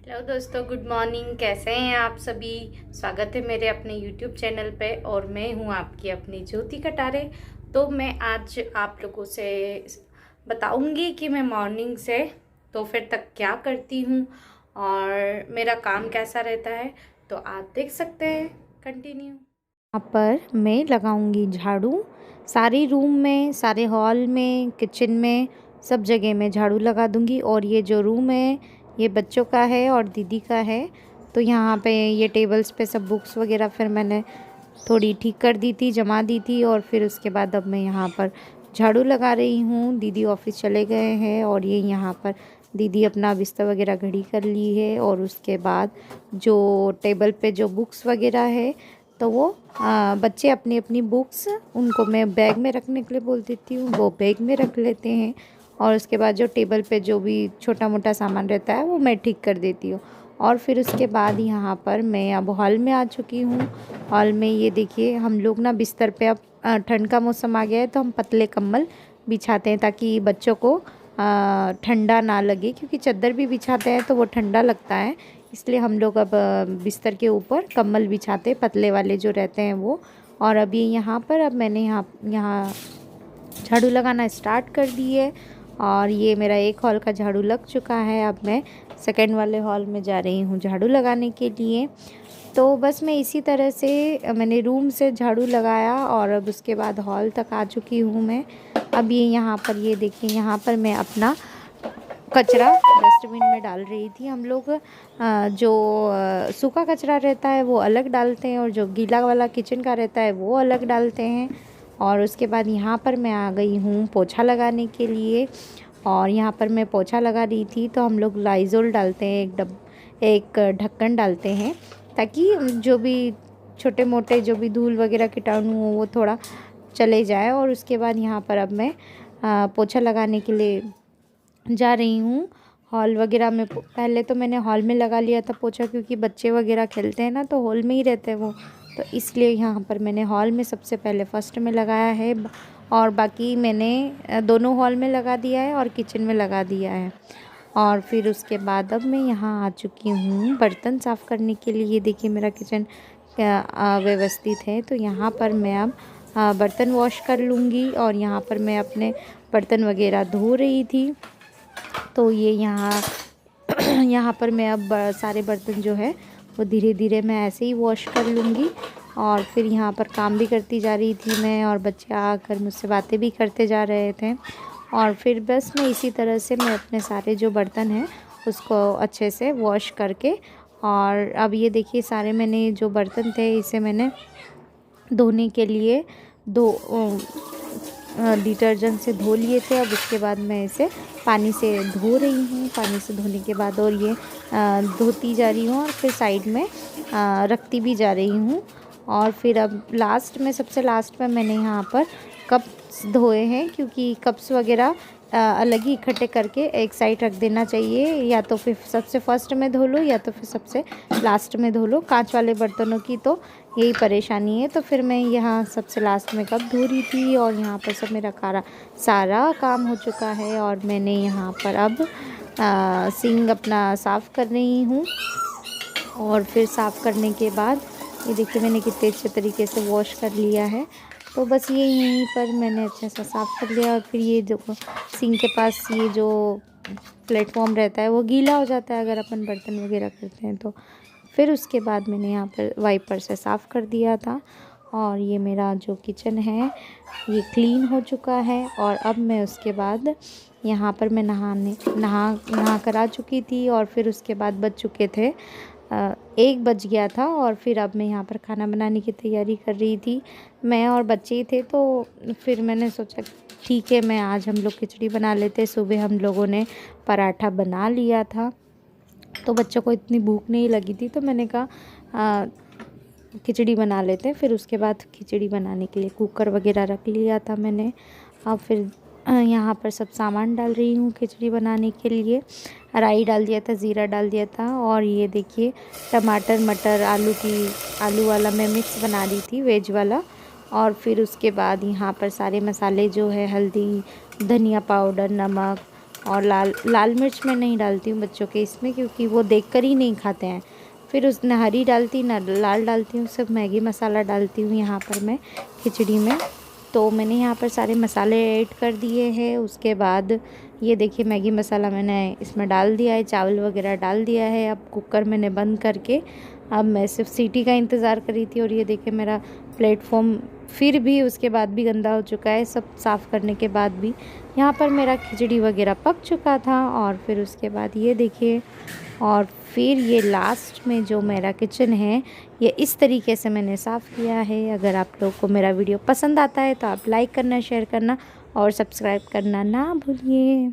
Hello दोस्तों, good morning. कैसे हैं आप सभी। स्वागत है मेरे अपने यूट्यूब चैनल पे और मैं हूं आपकी अपनी ज्योति कटारे। तो मैं आज आप लोगों से बताऊंगी कि मैं मॉर्निंग से दोपहर तक क्या करती हूं और मेरा काम कैसा रहता है। तो आप देख सकते हैं, कंटिन्यू। यहाँ पर मैं लगाऊंगी झाड़ू। सारे रूम में, सारे हॉल में, किचन में, सब जगह में झाड़ू लगा दूंगी। और ये जो रूम है ये बच्चों का है और दीदी का है। तो यहाँ पे ये टेबल्स पे सब बुक्स वगैरह फिर मैंने थोड़ी ठीक कर दी थी, जमा दी थी। और फिर उसके बाद अब मैं यहाँ पर झाड़ू लगा रही हूँ। दीदी ऑफिस चले गए हैं और ये यहाँ पर दीदी अपना बिस्तर वगैरह घड़ी कर ली है। और उसके बाद जो टेबल पे जो बुक्स वगैरह है तो वो बच्चे अपनी अपनी बुक्स उनको मैं बैग में रखने के लिए बोल देती हूँ, वो बैग में रख लेते हैं। और उसके बाद जो टेबल पे जो भी छोटा मोटा सामान रहता है वो मैं ठीक कर देती हूँ। और फिर उसके बाद यहाँ पर मैं अब हॉल में आ चुकी हूँ। हॉल में ये देखिए, हम लोग ना बिस्तर पे अब ठंड का मौसम आ गया है तो हम पतले कंबल बिछाते हैं ताकि बच्चों को ठंडा ना लगे, क्योंकि चादर भी बिछाते हैं तो वो ठंडा लगता है। इसलिए हम लोग अब बिस्तर के ऊपर कंबल बिछाते, पतले वाले जो रहते हैं वो। और अभी यहाँ पर अब मैंने यहाँ यहाँ झाड़ू लगाना स्टार्ट कर दी है। और ये मेरा एक हॉल का झाड़ू लग चुका है। अब मैं सेकंड वाले हॉल में जा रही हूँ झाड़ू लगाने के लिए। तो बस मैं इसी तरह से मैंने रूम से झाड़ू लगाया और अब उसके बाद हॉल तक आ चुकी हूँ मैं। अब ये यहाँ पर ये देखिए, यहाँ पर मैं अपना कचरा डस्टबिन में डाल रही थी। हम लोग जो सूखा कचरा रहता है वो अलग डालते हैं और जो गीला वाला किचन का रहता है वो अलग डालते हैं। और उसके बाद यहाँ पर मैं आ गई हूँ पोछा लगाने के लिए। और यहाँ पर मैं पोछा लगा रही थी तो हम लोग लाइज़ोल डालते हैं, एक ढक्कन डालते हैं ताकि जो भी छोटे मोटे जो भी धूल वगैरह कीटाणु हो वो थोड़ा चले जाए। और उसके बाद यहाँ पर अब मैं पोछा लगाने के लिए जा रही हूँ हॉल वगैरह में। पहले तो मैंने हॉल में लगा लिया था पोछा, क्योंकि बच्चे वगैरह खेलते हैं ना तो हॉल में ही रहते हैं वो। तो इसलिए यहाँ पर मैंने हॉल में सबसे पहले फर्स्ट में लगाया है। और बाकी मैंने दोनों हॉल में लगा दिया है और किचन में लगा दिया है। और फिर उसके बाद अब मैं यहाँ आ चुकी हूँ बर्तन साफ़ करने के लिए। ये देखिए मेरा किचन व्यवस्थित है। तो यहाँ पर मैं अब बर्तन वॉश कर लूँगी। और यहाँ पर मैं अपने बर्तन वगैरह धो रही थी। तो ये यहाँ यहाँ पर मैं अब सारे बर्तन जो है वो धीरे धीरे मैं ऐसे ही वॉश कर लूँगी। और फिर यहाँ पर काम भी करती जा रही थी मैं, और बच्चे आकर मुझसे बातें भी करते जा रहे थे। और फिर बस मैं इसी तरह से मैं अपने सारे जो बर्तन हैं उसको अच्छे से वॉश करके, और अब ये देखिए सारे मैंने जो बर्तन थे इसे मैंने धोने के लिए दो डिटर्जेंट से धो लिए थे। अब उसके बाद मैं इसे पानी से धो रही हूँ। पानी से धोने के बाद और ये धोती जा रही हूँ और फिर साइड में रखती भी जा रही हूँ। और फिर अब लास्ट में, सबसे लास्ट में मैंने यहाँ पर कप्स धोए हैं, क्योंकि कप्स वगैरह अलग ही इकट्ठे करके एक साइड रख देना चाहिए। या तो फिर सबसे फर्स्ट में धो लो या तो फिर सबसे लास्ट में धो लो। कांच वाले बर्तनों की तो यही परेशानी है। तो फिर मैं यहाँ सबसे लास्ट में कप धो रही थी और यहाँ पर सब मेरा सारा काम हो चुका है। और मैंने यहाँ पर अब सिंक अपना साफ़ कर रही हूँ। और फिर साफ़ करने के बाद ये देखिए मैंने कितने अच्छे तरीके से वॉश कर लिया है। तो बस ये यहीं पर मैंने अच्छे से साफ़ कर लिया। और फिर ये जो सिंक के पास ये जो प्लेटफॉर्म रहता है वो गीला हो जाता है अगर अपन बर्तन वगैरह करते हैं तो। फिर उसके बाद मैंने यहाँ पर वाइपर से साफ़ कर दिया था। और ये मेरा जो किचन है ये क्लीन हो चुका है। और अब मैं उसके बाद यहाँ पर मैं नहा कर आ चुकी थी। और फिर उसके बाद बज चुके थे 1 बज गया था। और फिर अब मैं यहाँ पर खाना बनाने की तैयारी कर रही थी। मैं और बच्चे ही थे तो फिर मैंने सोचा ठीक है, मैं आज हम लोग खिचड़ी बना लेते। सुबह हम लोगों ने पराठा बना लिया था तो बच्चों को इतनी भूख नहीं लगी थी, तो मैंने कहा खिचड़ी बना लेते हैं। फिर उसके बाद खिचड़ी बनाने के लिए कुकर वगैरह रख लिया था मैंने। अब फिर यहाँ पर सब सामान डाल रही हूँ खिचड़ी बनाने के लिए। राई डाल दिया था, ज़ीरा डाल दिया था। और ये देखिए टमाटर मटर आलू वाला मैं मिक्स बना रही थी, वेज वाला। और फिर उसके बाद यहाँ पर सारे मसाले जो है हल्दी, धनिया पाउडर, नमक और लाल मिर्च मैं नहीं डालती हूँ बच्चों के इसमें, क्योंकि वो देखकर ही नहीं खाते हैं। फिर उसने हरी डालती ना लाल डालती हूँ, सिर्फ मैगी मसाला डालती हूँ यहाँ पर मैं खिचड़ी में। तो मैंने यहाँ पर सारे मसाले ऐड कर दिए हैं। उसके बाद ये देखिए मैगी मसाला मैंने इसमें डाल दिया है, चावल वगैरह डाल दिया है। अब कुकर मैंने बंद करके अब मैं सिर्फ सीटी का इंतज़ार कर रही थी। और ये देखिए मेरा प्लेटफॉर्म फिर भी उसके बाद भी गंदा हो चुका है, सब साफ़ करने के बाद भी। यहाँ पर मेरा खिचड़ी वगैरह पक चुका था। और फिर उसके बाद ये देखिए, और फिर ये लास्ट में जो मेरा किचन है ये इस तरीके से मैंने साफ़ किया है। अगर आप लोगों को मेरा वीडियो पसंद आता है तो आप लाइक करना, शेयर करना और सब्सक्राइब करना ना भूलिए।